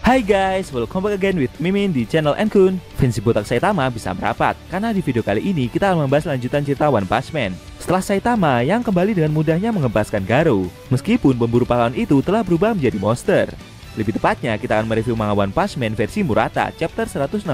Hai guys, welcome back again with Mimin di channel Enkun. Fans botak Saitama bisa merapat karena di video kali ini kita akan membahas lanjutan cerita One Punch Man. Setelah Saitama yang kembali dengan mudahnya mengempaskan Garo, meskipun pemburu pahlawan itu telah berubah menjadi monster. Lebih tepatnya kita akan mereview manga One Punch Man versi Murata chapter 163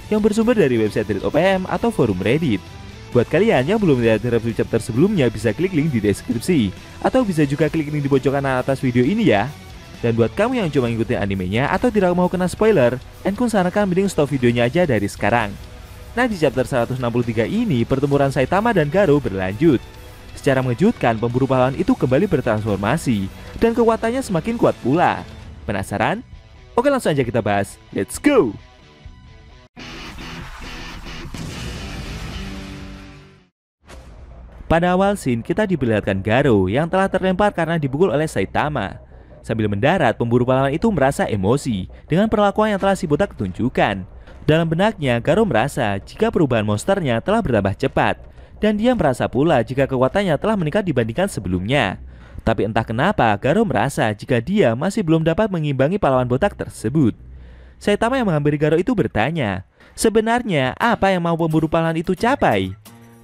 yang bersumber dari website Reddit OPM atau forum Reddit. Buat kalian yang belum lihat review chapter sebelumnya bisa klik link di deskripsi, atau bisa juga klik link di pojokan atas video ini ya. Dan buat kamu yang cuma ngikutin animenya atau tidak mau kena spoiler, Enkun sarankan mending stop videonya aja dari sekarang. Nah, di chapter 163 ini pertempuran Saitama dan Garo berlanjut. Secara mengejutkan, pemburu pahlawan itu kembali bertransformasi dan kekuatannya semakin kuat pula. Penasaran? Oke, langsung aja kita bahas. Let's go! Pada awal scene, kita diperlihatkan Garo yang telah terlempar karena dipukul oleh Saitama. Sambil mendarat, pemburu pahlawan itu merasa emosi dengan perlakuan yang telah si botak tunjukkan. Dalam benaknya, Garo merasa jika perubahan monsternya telah bertambah cepat, dan dia merasa pula jika kekuatannya telah meningkat dibandingkan sebelumnya. Tapi entah kenapa, Garo merasa jika dia masih belum dapat mengimbangi pahlawan botak tersebut. Saitama yang menghampiri Garo itu bertanya, sebenarnya apa yang mau pemburu pahlawan itu capai?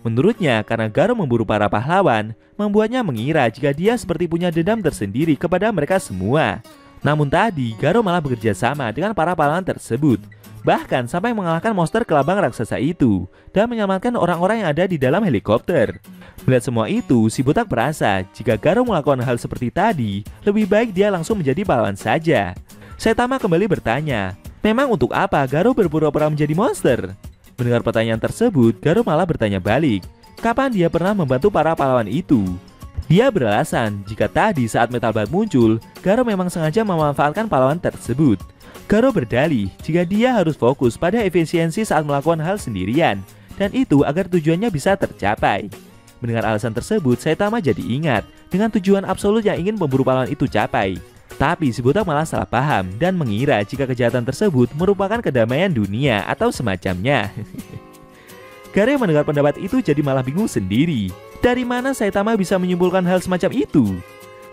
Menurutnya, karena Garo memburu para pahlawan, membuatnya mengira jika dia seperti punya dendam tersendiri kepada mereka semua. Namun tadi, Garo malah bekerja sama dengan para pahlawan tersebut, bahkan sampai mengalahkan monster kelabang raksasa itu dan menyelamatkan orang-orang yang ada di dalam helikopter. Melihat semua itu, si botak merasa jika Garo melakukan hal seperti tadi, lebih baik dia langsung menjadi pahlawan saja. Saitama kembali bertanya, memang untuk apa Garo berpura-pura menjadi monster? Mendengar pertanyaan tersebut, Garo malah bertanya balik, kapan dia pernah membantu para pahlawan itu? Dia beralasan jika tadi saat Metal Bat muncul, Garo memang sengaja memanfaatkan pahlawan tersebut. Garo berdalih jika dia harus fokus pada efisiensi saat melakukan hal sendirian, dan itu agar tujuannya bisa tercapai. Mendengar alasan tersebut, Saitama jadi ingat dengan tujuan absolut yang ingin pemburu pahlawan itu capai. Tapi si botak malah salah paham dan mengira jika kejahatan tersebut merupakan kedamaian dunia atau semacamnya. Garo yang mendengar pendapat itu jadi malah bingung sendiri. Dari mana Saitama bisa menyimpulkan hal semacam itu?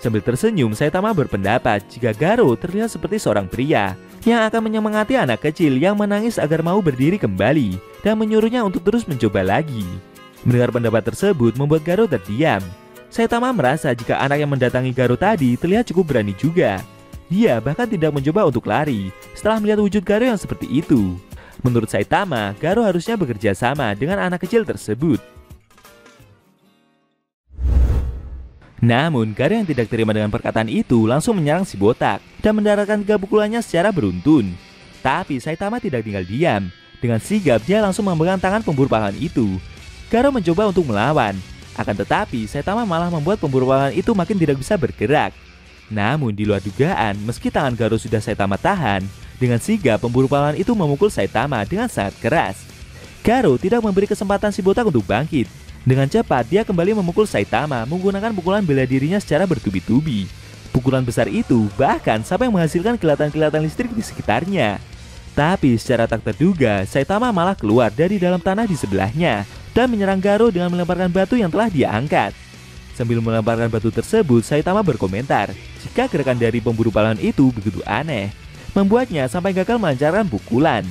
Sambil tersenyum, Saitama berpendapat jika Garo terlihat seperti seorang pria yang akan menyemangati anak kecil yang menangis agar mau berdiri kembali dan menyuruhnya untuk terus mencoba lagi. Mendengar pendapat tersebut membuat Garo terdiam. Saitama merasa jika anak yang mendatangi Garo tadi terlihat cukup berani juga. Dia bahkan tidak mencoba untuk lari setelah melihat wujud Garo yang seperti itu. Menurut Saitama, Garo harusnya bekerja sama dengan anak kecil tersebut. Namun, Garo yang tidak terima dengan perkataan itu langsung menyerang si botak dan mendaratkan 3 pukulannya secara beruntun. Tapi Saitama tidak tinggal diam. Dengan sigap, dia langsung memegang tangan pemburu pahlawan itu. Garo mencoba untuk melawan. Akan tetapi, Saitama malah membuat pemburu pahlawan itu makin tidak bisa bergerak. Namun di luar dugaan, meski tangan Garo sudah Saitama tahan, dengan sigap pemburu pahlawan itu memukul Saitama dengan sangat keras. Garo tidak memberi kesempatan si botak untuk bangkit. Dengan cepat, dia kembali memukul Saitama menggunakan pukulan bela dirinya secara bertubi-tubi. Pukulan besar itu bahkan sampai menghasilkan kilatan-kilatan listrik di sekitarnya. Tapi secara tak terduga, Saitama malah keluar dari dalam tanah di sebelahnya dan menyerang Garo dengan melemparkan batu yang telah dia angkat. Sambil melemparkan batu tersebut, Saitama berkomentar jika gerakan dari pemburu pahlawan itu begitu aneh, membuatnya sampai gagal melancarkan pukulan.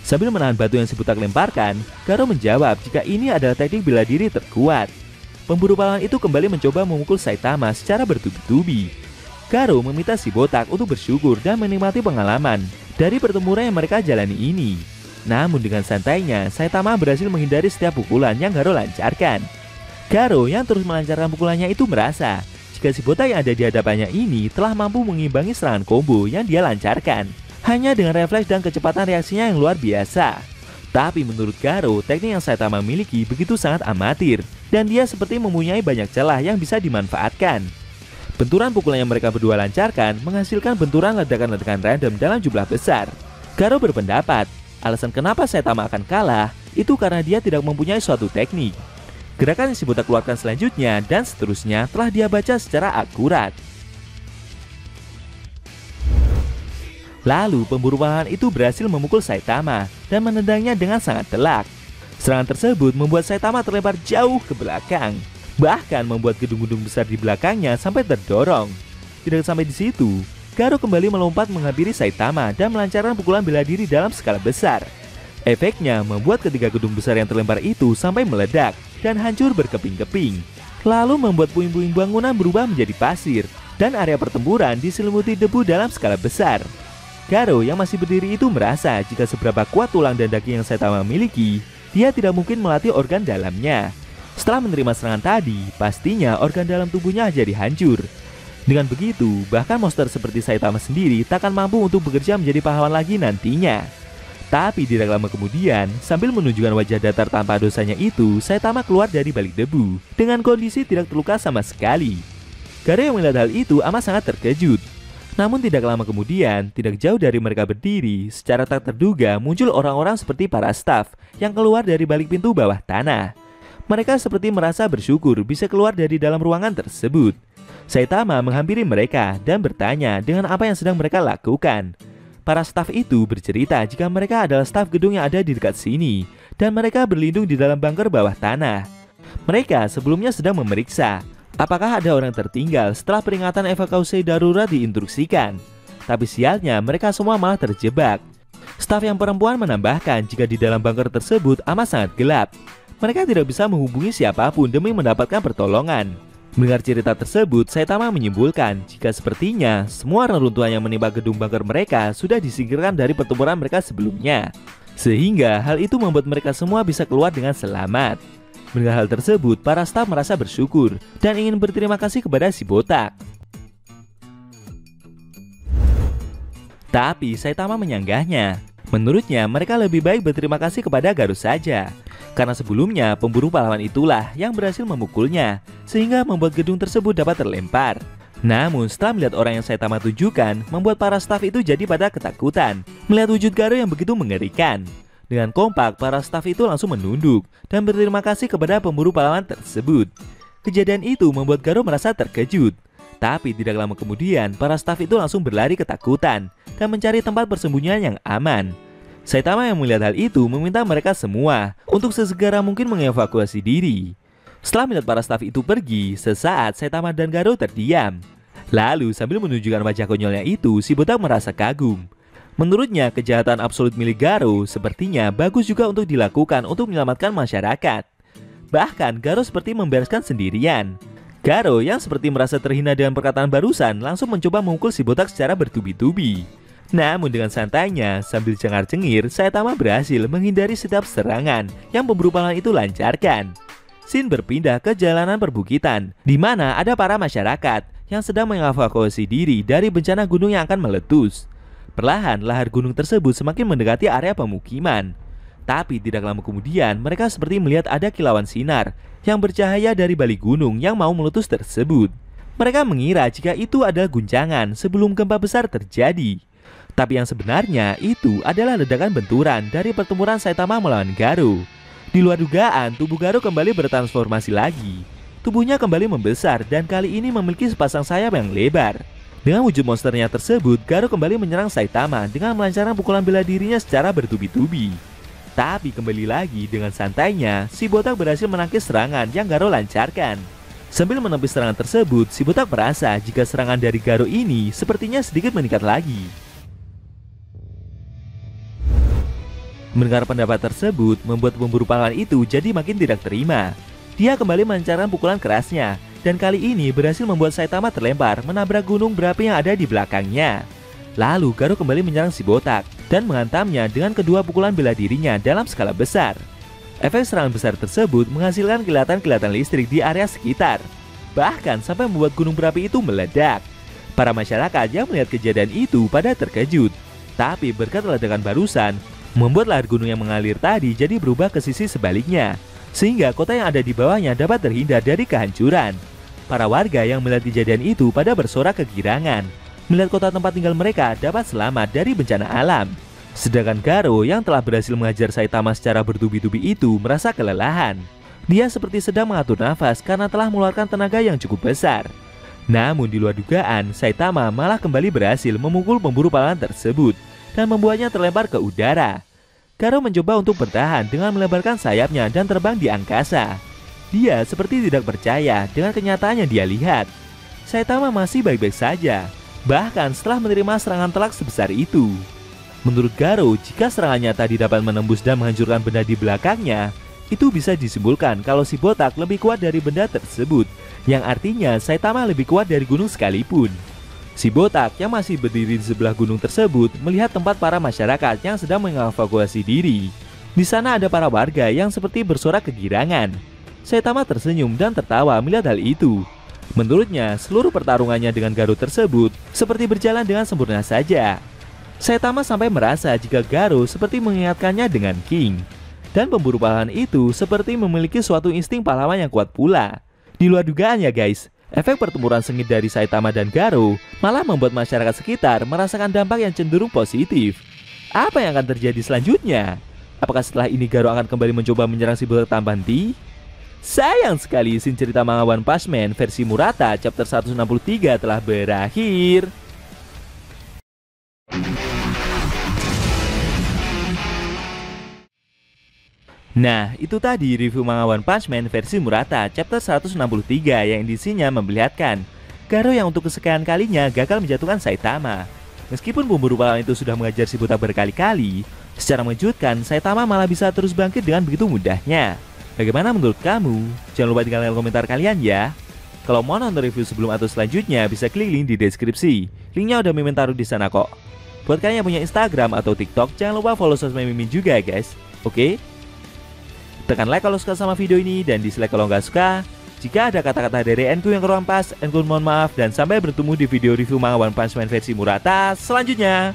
Sambil menahan batu yang si botak lemparkan, Garo menjawab jika ini adalah teknik bela diri terkuat. Pemburu pahlawan itu kembali mencoba memukul Saitama secara bertubi-tubi. Garo meminta si botak untuk bersyukur dan menikmati pengalaman dari pertempuran yang mereka jalani ini. Namun dengan santainya, Saitama berhasil menghindari setiap pukulan yang Garo lancarkan. Garo yang terus melancarkan pukulannya itu merasa jika si botak yang ada di hadapannya ini telah mampu mengimbangi serangan combo yang dia lancarkan hanya dengan refleks dan kecepatan reaksinya yang luar biasa. Tapi menurut Garo, teknik yang Saitama miliki begitu sangat amatir dan dia seperti mempunyai banyak celah yang bisa dimanfaatkan. Benturan pukulan yang mereka berdua lancarkan menghasilkan benturan ledakan-ledakan random dalam jumlah besar. Garo berpendapat alasan kenapa Saitama akan kalah itu karena dia tidak mempunyai suatu teknik. Gerakan yang si botak keluarkan selanjutnya dan seterusnya telah dia baca secara akurat. Lalu pemburu pahlawan itu berhasil memukul Saitama dan menendangnya dengan sangat telak. Serangan tersebut membuat Saitama terlempar jauh ke belakang, bahkan membuat gedung-gedung besar di belakangnya sampai terdorong. Tidak sampai di situ, Garo kembali melompat menghampiri Saitama dan melancarkan pukulan bela diri dalam skala besar. Efeknya membuat ketiga gedung besar yang terlempar itu sampai meledak dan hancur berkeping-keping. Lalu membuat puing-puing bangunan berubah menjadi pasir dan area pertempuran diselimuti debu dalam skala besar. Garo yang masih berdiri itu merasa jika seberapa kuat tulang dan daging yang Saitama miliki, dia tidak mungkin melatih organ dalamnya. Setelah menerima serangan tadi, pastinya organ dalam tubuhnya jadi hancur. Dengan begitu, bahkan monster seperti Saitama sendiri takkan mampu untuk bekerja menjadi pahlawan lagi nantinya. Tapi tidak lama kemudian, sambil menunjukkan wajah datar tanpa dosanya itu, Saitama keluar dari balik debu dengan kondisi tidak terluka sama sekali. Garo yang melihat hal itu amat sangat terkejut. Namun tidak lama kemudian, tidak jauh dari mereka berdiri, secara tak terduga muncul orang-orang seperti para staf yang keluar dari balik pintu bawah tanah. Mereka seperti merasa bersyukur bisa keluar dari dalam ruangan tersebut. Saitama menghampiri mereka dan bertanya dengan apa yang sedang mereka lakukan. Para staf itu bercerita jika mereka adalah staf gedung yang ada di dekat sini dan mereka berlindung di dalam bunker bawah tanah. Mereka sebelumnya sedang memeriksa apakah ada orang tertinggal setelah peringatan evakuasi darurat diinstruksikan. Tapi sialnya mereka semua malah terjebak. Staf yang perempuan menambahkan jika di dalam bunker tersebut amat sangat gelap. Mereka tidak bisa menghubungi siapapun demi mendapatkan pertolongan. Mendengar cerita tersebut, Saitama menyimpulkan jika sepertinya semua reruntuhan yang menimpa gedung bunker mereka sudah disingkirkan dari pertempuran mereka sebelumnya. Sehingga hal itu membuat mereka semua bisa keluar dengan selamat. Mendengar hal tersebut, para staf merasa bersyukur dan ingin berterima kasih kepada si botak. Tapi Saitama menyanggahnya. Menurutnya mereka lebih baik berterima kasih kepada Garo saja. Karena sebelumnya pemburu pahlawan itulah yang berhasil memukulnya, sehingga membuat gedung tersebut dapat terlempar. Namun setelah melihat orang yang Saitama tunjukkan, membuat para staf itu jadi pada ketakutan melihat wujud Garo yang begitu mengerikan. Dengan kompak, para staf itu langsung menunduk dan berterima kasih kepada pemburu pahlawan tersebut. Kejadian itu membuat Garo merasa terkejut. Tapi tidak lama kemudian, para staf itu langsung berlari ketakutan dan mencari tempat persembunyian yang aman. Saitama yang melihat hal itu meminta mereka semua untuk sesegera mungkin mengevakuasi diri. Setelah melihat para staf itu pergi, sesaat Saitama dan Garo terdiam. Lalu sambil menunjukkan wajah konyolnya itu, si botak merasa kagum. Menurutnya kejahatan absolut milik Garo sepertinya bagus juga untuk dilakukan untuk menyelamatkan masyarakat. Bahkan Garo seperti membereskan sendirian. Garo yang seperti merasa terhina dengan perkataan barusan langsung mencoba memukul si botak secara bertubi-tubi. Namun dengan santainya sambil cengar-cengir, Saitama berhasil menghindari setiap serangan yang pemburu pahlawan itu lancarkan. Scene berpindah ke jalanan perbukitan, di mana ada para masyarakat yang sedang mengevakuasi diri dari bencana gunung yang akan meletus. Perlahan lahar gunung tersebut semakin mendekati area pemukiman. Tapi tidak lama kemudian mereka seperti melihat ada kilauan sinar yang bercahaya dari balik gunung yang mau meletus tersebut. Mereka mengira jika itu adalah guncangan sebelum gempa besar terjadi. Tapi yang sebenarnya itu adalah ledakan benturan dari pertempuran Saitama melawan Garo. Di luar dugaan, tubuh Garo kembali bertransformasi lagi. Tubuhnya kembali membesar dan kali ini memiliki sepasang sayap yang lebar. Dengan wujud monsternya tersebut, Garo kembali menyerang Saitama dengan melancarkan pukulan bela dirinya secara bertubi-tubi. Tapi kembali lagi dengan santainya, si botak berhasil menangkis serangan yang Garo lancarkan. Sambil menepis serangan tersebut, si botak merasa jika serangan dari Garo ini sepertinya sedikit meningkat lagi. Mendengar pendapat tersebut membuat pemburu pahlawan itu jadi makin tidak terima. Dia kembali melancarkan pukulan kerasnya dan kali ini berhasil membuat Saitama terlempar menabrak gunung berapi yang ada di belakangnya. Lalu Garo kembali menyerang si botak dan menghantamnya dengan kedua pukulan bela dirinya dalam skala besar. Efek serangan besar tersebut menghasilkan kilatan-kilatan listrik di area sekitar, bahkan sampai membuat gunung berapi itu meledak. Para masyarakat yang melihat kejadian itu pada terkejut, tapi berkat ledakan barusan membuat lahar gunung yang mengalir tadi jadi berubah ke sisi sebaliknya, sehingga kota yang ada di bawahnya dapat terhindar dari kehancuran. Para warga yang melihat kejadian itu pada bersorak kegirangan, melihat kota tempat tinggal mereka dapat selamat dari bencana alam. Sedangkan Garo yang telah berhasil mengajar Saitama secara bertubi-tubi itu merasa kelelahan. Dia seperti sedang mengatur nafas karena telah mengeluarkan tenaga yang cukup besar. Namun di luar dugaan, Saitama malah kembali berhasil memukul pemburu pahlawan tersebut dan membuatnya terlempar ke udara. Garo mencoba untuk bertahan dengan melebarkan sayapnya dan terbang di angkasa. Dia seperti tidak percaya dengan kenyataan yang dia lihat. Saitama masih baik-baik saja. bahkan setelah menerima serangan telak sebesar itu. Menurut Garou, jika serangannya tadi dapat menembus dan menghancurkan benda di belakangnya, itu bisa disimpulkan kalau si botak lebih kuat dari benda tersebut, yang artinya Saitama lebih kuat dari gunung sekalipun. Si botak yang masih berdiri di sebelah gunung tersebut melihat tempat para masyarakat yang sedang mengevakuasi diri. Di sana ada para warga yang seperti bersorak kegirangan. Saitama tersenyum dan tertawa melihat hal itu. Menurutnya, seluruh pertarungannya dengan Garou tersebut seperti berjalan dengan sempurna saja. Saitama sampai merasa jika Garou seperti mengingatkannya dengan King. Dan pemburu pahlawan itu seperti memiliki suatu insting pahlawan yang kuat pula. Di luar dugaan ya guys, efek pertempuran sengit dari Saitama dan Garou malah membuat masyarakat sekitar merasakan dampak yang cenderung positif. Apa yang akan terjadi selanjutnya? Apakah setelah ini Garou akan kembali mencoba menyerang si botak Tambanti? Sayang sekali scene cerita manga One Punch Man versi Murata chapter 163 telah berakhir. Nah, itu tadi review manga One Punch Man versi Murata chapter 163 yang isinya memperlihatkan Garou yang untuk kesekian kalinya gagal menjatuhkan Saitama. Meskipun pemburu pahlawan itu sudah mengajar si botak berkali-kali, secara mengejutkan Saitama malah bisa terus bangkit dengan begitu mudahnya. Bagaimana menurut kamu? Jangan lupa tinggalkan komentar kalian ya. Kalau mau nonton review sebelum atau selanjutnya bisa klik link di deskripsi. Linknya udah Mimin taruh di sana kok. Buat kalian yang punya Instagram atau TikTok, jangan lupa follow sosmed Mimin juga ya guys. Oke? Tekan like kalau suka sama video ini dan dislike kalau nggak suka. Jika ada kata-kata dari Enku yang kurang pas, Enku mohon maaf dan sampai bertemu di video review manga One Punch Man versi Murata selanjutnya.